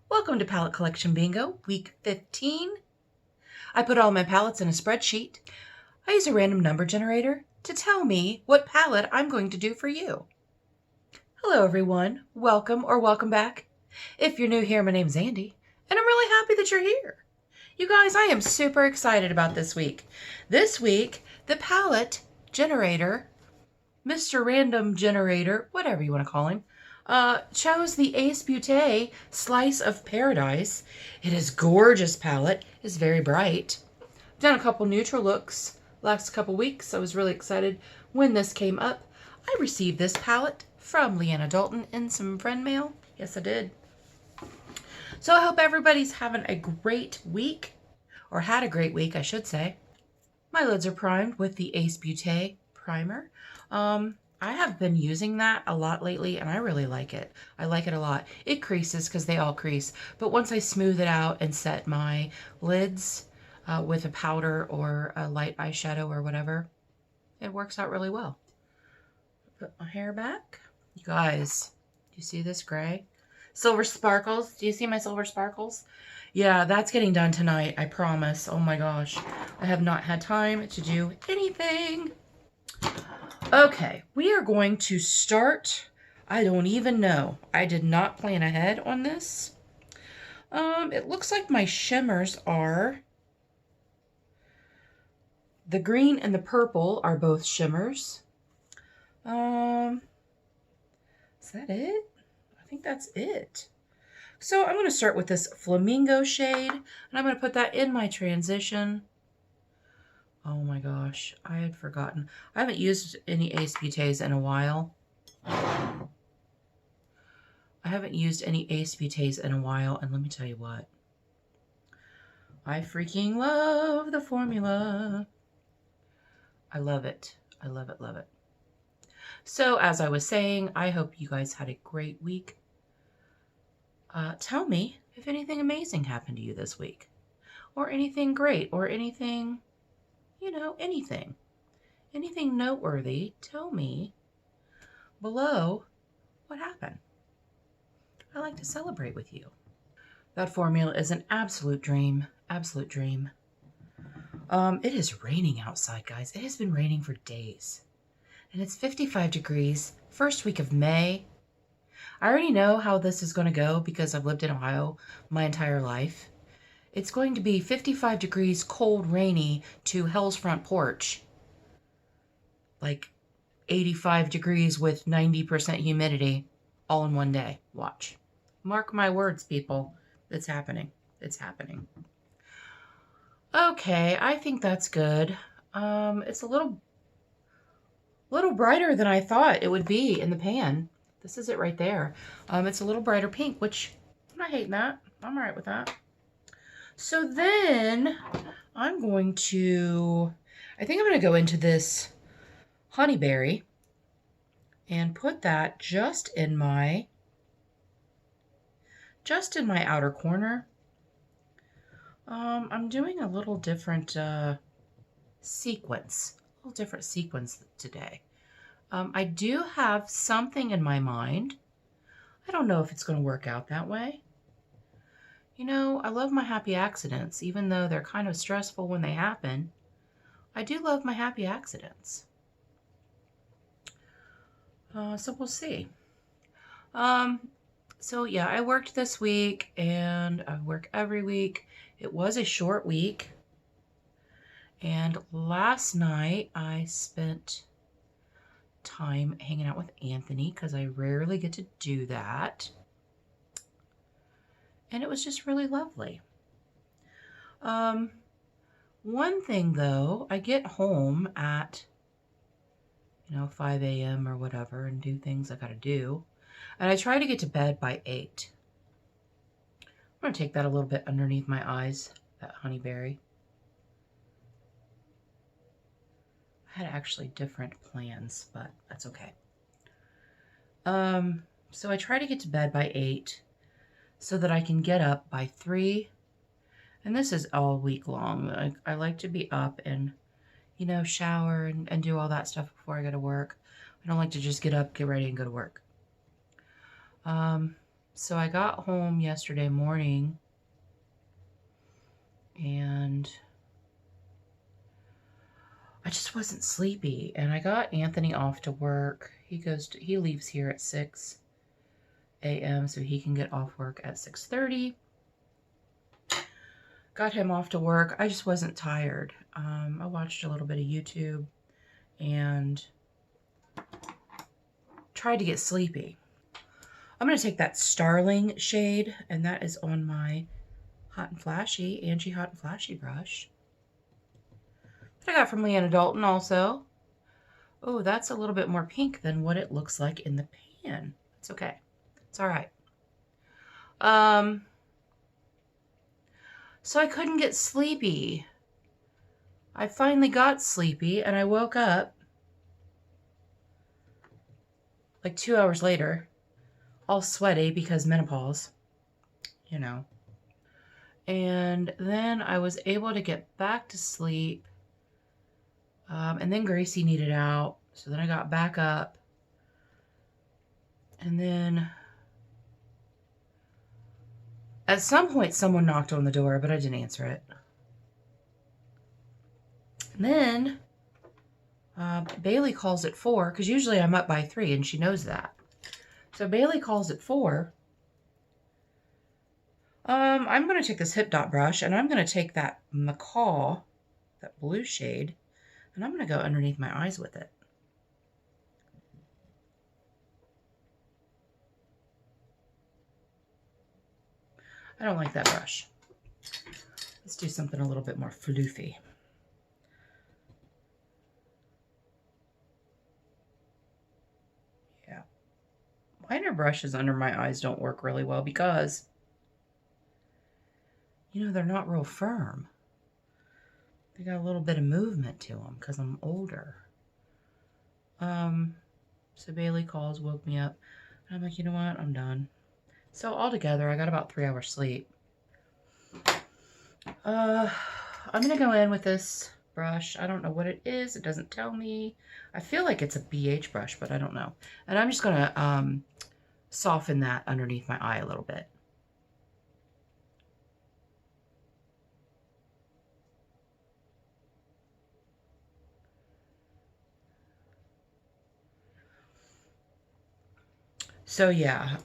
Welcome to Palette Collection Bingo, week 15. I put all my palettes in a spreadsheet. I use a random number generator to tell me what palette I'm going to do for you. Hello everyone, welcome or welcome back. If you're new here, my name's Andi, and I'm really happy that you're here. You guys, I am super excited about this week. This week, the palette generator, Mr. Random Generator, whatever you want to call him, chose the Beaute Slice of Paradise. It is gorgeous palette. It's very bright. I've done a couple neutral looks last couple weeks. I was really excited when this came up. I received this palette from Leanna Dalton in some friend mail. Yes, I did. So I hope everybody's having a great week, or had a great week, I should say. My lids are primed with the Beaute primer. I have been using that a lot lately, and I really like it. I like it a lot. It creases because they all crease, but once I smooth it out and set my lids with a powder or a light eyeshadow or whatever, it works out really well. Put my hair back. You guys, do you see this gray? Silver sparkles. Do you see my silver sparkles? Yeah, that's getting done tonight, I promise. Oh my gosh. I have not had time to do anything. Okay, we are going to start. I don't even know. I did not plan ahead on this. It looks like my shimmers are... The green and the purple are both shimmers. Is that it? I think that's it. So I'm going to start with this flamingo shade, and I'm going to put that in my transition. Oh my gosh, I had forgotten. I haven't used any Ace Beautés in a while. I haven't used any Ace Beautés in a while, and let me tell you what. I freaking love the formula. I love it. I love it, love it. So, as I was saying, I hope you guys had a great week. Tell me if anything amazing happened to you this week. Or anything great, or anything... You know, anything noteworthy, tell me below what happened. I like to celebrate with you. That formula is an absolute dream, absolute dream. It is raining outside, guys. It has been raining for days. And it's 55 degrees, first week of May. I already know how this is going to go because I've lived in Ohio my entire life. It's going to be 55 degrees, cold, rainy, to hell's front porch. Like 85 degrees with 90% humidity all in one day. Watch. Mark my words, people. It's happening. It's happening. Okay, I think that's good. It's a little brighter than I thought it would be in the pan. This is it right there. It's a little brighter pink, which I'm not hating that. I'm all right with that. So then I'm going to, I think I'm going to go into this honeyberry and put that just in my outer corner. I'm doing a little different sequence today. I do have something in my mind. I don't know if it's going to work out that way. You know, I love my happy accidents, even though they're kind of stressful when they happen. I do love my happy accidents. So we'll see. So yeah, I worked this week, and I work every week. It was a short week. And last night I spent time hanging out with Anthony because I rarely get to do that. And it was just really lovely. One thing though, I get home at, 5 a.m. or whatever and do things I gotta do. And I try to get to bed by 8. I'm gonna take that a little bit underneath my eyes, that honeyberry. I had actually different plans, but that's okay. So I try to get to bed by 8. So that I can get up by 3. And this is all week long. I like to be up and, shower and do all that stuff before I go to work. I don't like to just get up, get ready, and go to work. So I got home yesterday morning and I just wasn't sleepy, and I got Anthony off to work. He leaves here at 6 a.m. so he can get off work at 6:30. Got him off to work. I just wasn't tired. I watched a little bit of YouTube and tried to get sleepy. I'm going to take that Starling shade, and that is on my Hot and Flashy, Angie Hot and Flashy brush. That I got from Leanna Dalton also. Oh, that's a little bit more pink than what it looks like in the pan. It's okay. It's all right. So I couldn't get sleepy. I finally got sleepy, and I woke up like 2 hours later, all sweaty because menopause, you know. And then I was able to get back to sleep. And then Gracie needed out. So then I got back up. And then at some point someone knocked on the door, but I didn't answer it. And then Bailey calls at 4, because usually I'm up by 3 and she knows that. So Bailey calls at 4. I'm going to take this Hip Dot brush, and I'm going to take that Macaw, that blue shade, and I'm going to go underneath my eyes with it. I don't like that brush. Let's do something a little bit more floofy. Yeah. Liner brushes under my eyes don't work really well because, you know, they're not real firm. They got a little bit of movement to them because I'm older. So Bailey calls, woke me up, and I'm like, you know what? I'm done. So altogether, I got about 3 hours sleep. I'm going to go in with this brush. I don't know what it is. It doesn't tell me. I feel like it's a BH brush, but I don't know. And I'm just going to soften that underneath my eye a little bit. So yeah,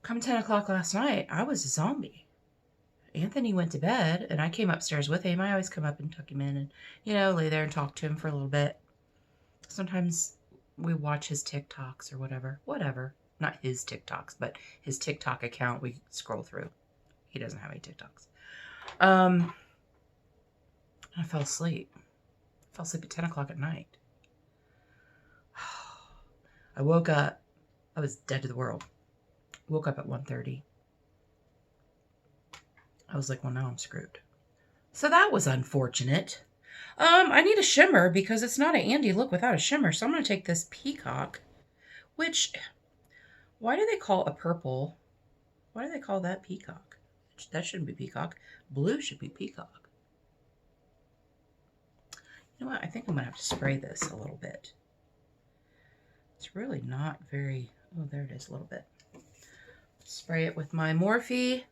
come 10 o'clock last night, I was a zombie. Anthony went to bed, and I came upstairs with him. I always come up and tuck him in and, you know, lay there and talk to him for a little bit. Sometimes we watch his TikToks or whatever. Whatever. Not his TikToks, but his TikTok account we scroll through. He doesn't have any TikToks. I fell asleep. I fell asleep at 10 o'clock at night. I woke up. I was dead to the world. Woke up at 1:30. I was like, well, now I'm screwed. So that was unfortunate. I need a shimmer because it's not an Andi look without a shimmer. So I'm going to take this Peacock, which, why do they call a purple? Why do they call that Peacock? That shouldn't be Peacock. Blue should be Peacock. You know what? I think I'm going to have to spray this a little bit. It's really not very, oh, there it is a little bit. Spray it with my Morphe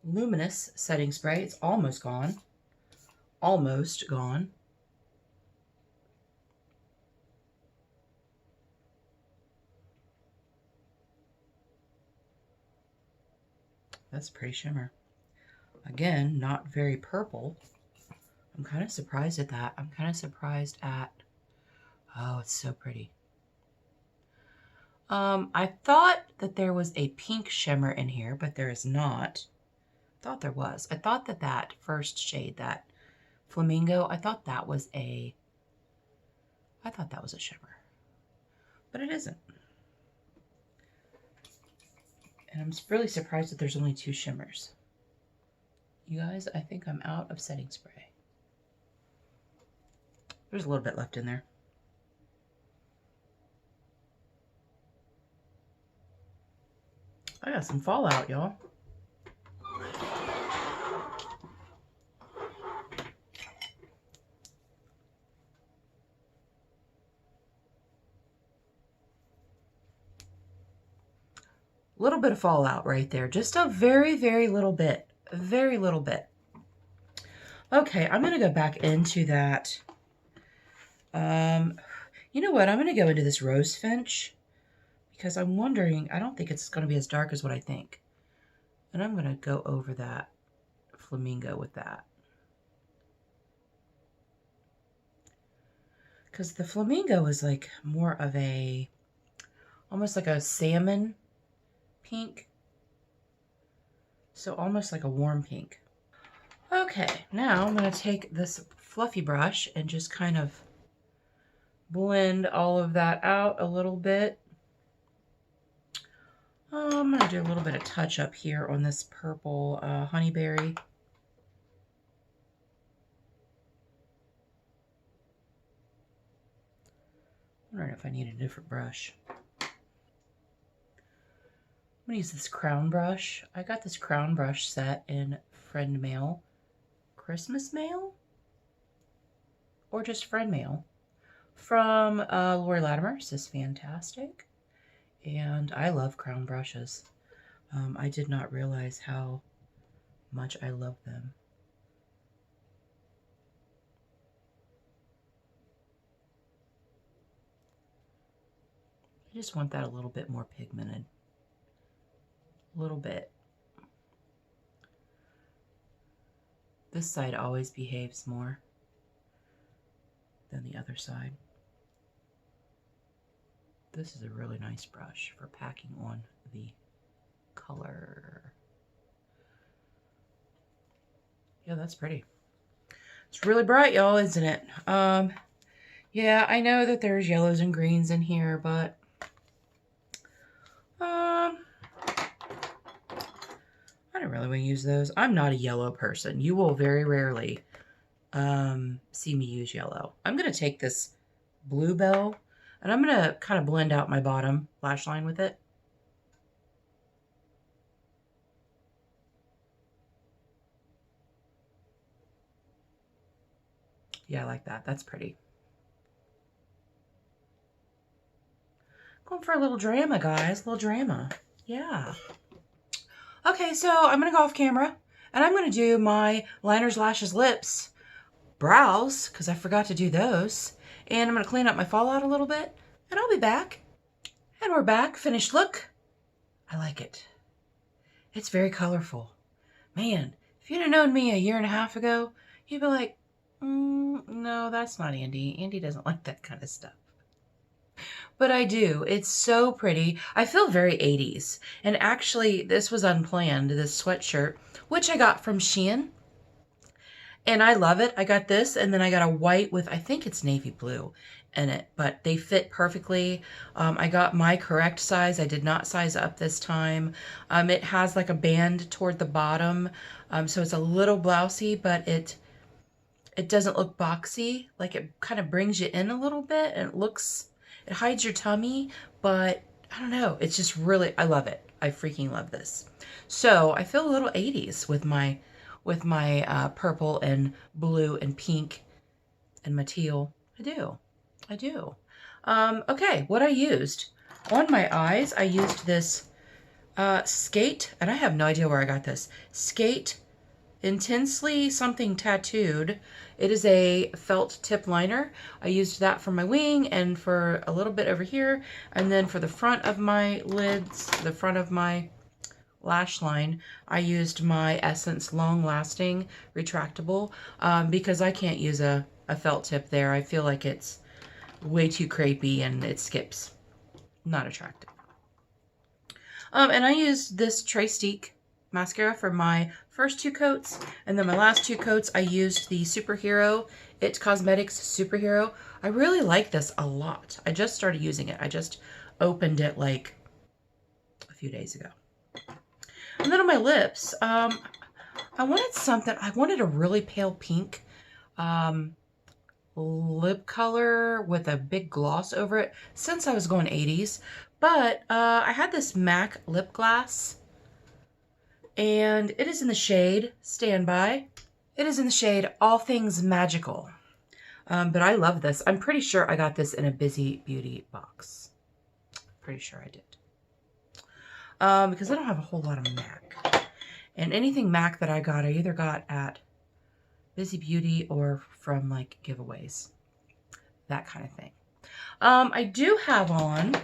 Luminous setting spray. It's almost gone. Almost gone. That's a pretty shimmer. Again, not very purple. I'm kind of surprised at that. I'm kind of surprised at, oh, it's so pretty. I thought that there was a pink shimmer in here, but there is not. I thought there was. I thought that that first shade, that Flamingo, I thought that was a shimmer, but it isn't. And I'm really surprised that there's only 2 shimmers. You guys, I think I'm out of setting spray. There's a little bit left in there. I got some fallout, y'all. A little bit of fallout right there. Just a very, very little bit. A very little bit. Okay, I'm going to go back into that. You know what? I'm going to go into this Rose Finch because I'm wondering, I don't think it's going to be as dark as what I think. And I'm going to go over that Flamingo with that. Because the Flamingo is like more of a, almost like a salmon pink. So almost like a warm pink. Okay, now I'm going to take this fluffy brush and just kind of blend all of that out a little bit. I'm going to do a little bit of touch up here on this purple honeyberry. I'm wondering if I need a different brush. I'm going to use this crown brush. I got this crown brush set in friend mail, Christmas mail, or just friend mail from Lori Latimer. This is fantastic. And I love crown brushes. I did not realize how much I love them. I just want that a little bit more pigmented. A little bit. This side always behaves more than the other side. This is a really nice brush for packing on the color. Yeah, that's pretty. It's really bright, y'all, isn't it? Yeah, I know that there's yellows and greens in here, but I don't really want to use those. I'm not a yellow person. You will very rarely see me use yellow. I'm going to take this Bluebell and I'm going to kind of blend out my bottom lash line with it. Yeah, I like that. That's pretty. Going for a little drama, guys. A little drama. Yeah. Okay, so I'm going to go off camera and I'm going to do my liners, lashes, lips, brows, because I forgot to do those. And I'm going to clean up my fallout a little bit and I'll be back. And we're back. Finished look. I like it. It's very colorful. Man, if you'd have known me a year and a half ago, you'd be like, no, that's not Andi. Andi doesn't like that kind of stuff. But I do. It's so pretty. I feel very 80s. And actually, this was unplanned, this sweatshirt, which I got from Shein. And I love it. I got this, and then I got a white with, I think it's navy blue in it, but they fit perfectly. I got my correct size. I did not size up this time. It has like a band toward the bottom, so it's a little blousey, but it doesn't look boxy. Like it kind of brings you in a little bit, and it hides your tummy, but I don't know. It's just really, I love it. I freaking love this. So I feel a little 80s with my purple and blue and pink and my teal. I do. Okay, what I used. On my eyes, I used this Skate, and I have no idea where I got this. Skate Intensely Something Tattooed. It is a felt tip liner. I used that for my wing and for a little bit over here. And then for the front of my lids, the front of my lash line, I used my Essence Long Lasting Retractable because I can't use a felt tip there. I feel like it's way too crepey and it skips. Not attractive. And I used this Trestique mascara for my first 2 coats, and then my last 2 coats I used the Superhero It Cosmetics Superhero. I really like this a lot. I just started using it. I just opened it like a few days ago. And then on my lips, I wanted a really pale pink lip color with a big gloss over it since I was going 80s. But I had this MAC lip gloss, and it is in the shade Standby. It is in the shade All Things Magical. But I love this. I'm pretty sure I got this in a Busy Beauty box. Pretty sure I did. because I don't have a whole lot of MAC. And anything MAC that I got, I either got at Busy Beauty or from like giveaways, that kind of thing. I do have on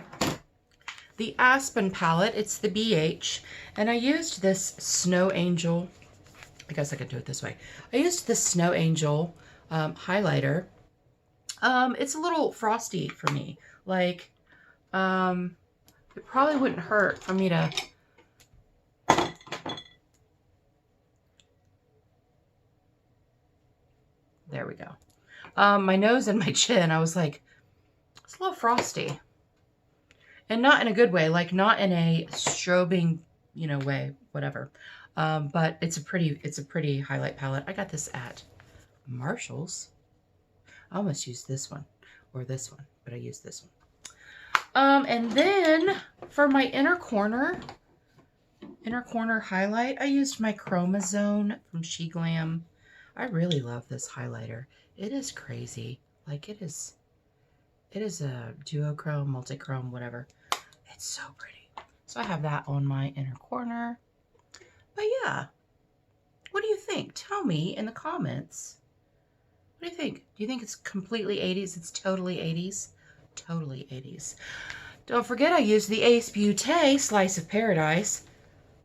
the Aspen palette. It's the BH, and I used this Snow Angel. I guess I could do it this way. I used this Snow Angel highlighter. It's a little frosty for me. Like, it probably wouldn't hurt for me to... There we go. My nose and my chin, I was like, it's a little frosty. And not in a good way, like not in a strobing, you know, way, whatever. But it's a pretty highlight palette. I got this at Marshall's. I almost used this one or this one, but I used this one. And then for my inner corner highlight, I used my Chromazone from She Glam. I really love this highlighter. It is crazy. Like it is a duochrome, multichrome, whatever. It's so pretty. So I have that on my inner corner. But yeah, what do you think? Tell me in the comments. What do you think? Do you think it's completely 80s? It's totally 80s? Totally 80s. Don't forget I used the Ace Beaute Slice of Paradise.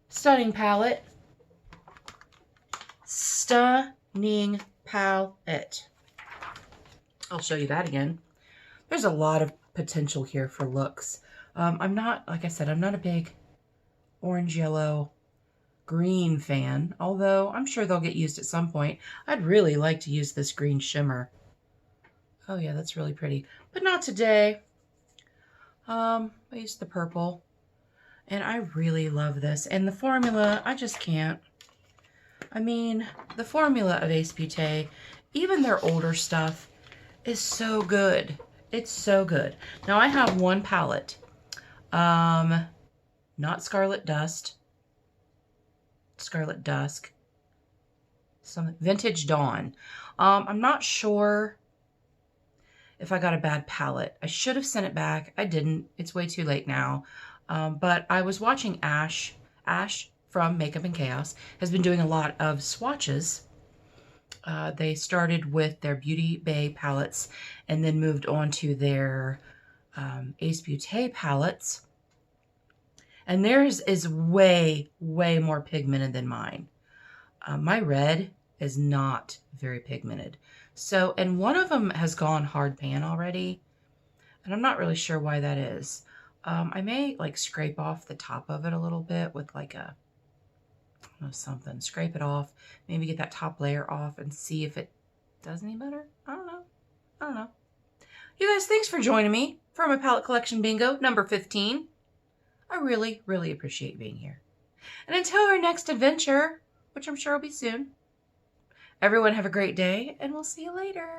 Stunning palette. Stunning palette. I'll show you that again. There's a lot of potential here for looks. I'm not, like I said, I'm not a big orange, yellow, green fan, although I'm sure they'll get used at some point. I'd really like to use this green shimmer. Oh yeah, that's really pretty, but not today. I used the purple, and I really love this. And the formula, I just can't. I mean, the formula of Ace Beaute, even their older stuff, is so good. It's so good. Now I have one palette. Not Scarlet Dust. Scarlet Dusk. Some Vintage Dawn. I'm not sure if I got a bad palette. I should have sent it back. I didn't. It's way too late now. But I was watching Ash. Ash from Makeup and Chaos has been doing a lot of swatches. They started with their Beauty Bay palettes and then moved on to their Ace Beaute palettes. And theirs is way, way more pigmented than mine. My red is not very pigmented. So, and one of them has gone hard pan already. And I'm not really sure why that is. I may like scrape off the top of it a little bit with like a, I don't know, something. Scrape it off. Maybe get that top layer off and see if it does any better. I don't know. I don't know. You guys, thanks for joining me for my palette collection bingo number 15. I really, really appreciate being here. And until our next adventure, which I'm sure will be soon, everyone have a great day, and we'll see you later.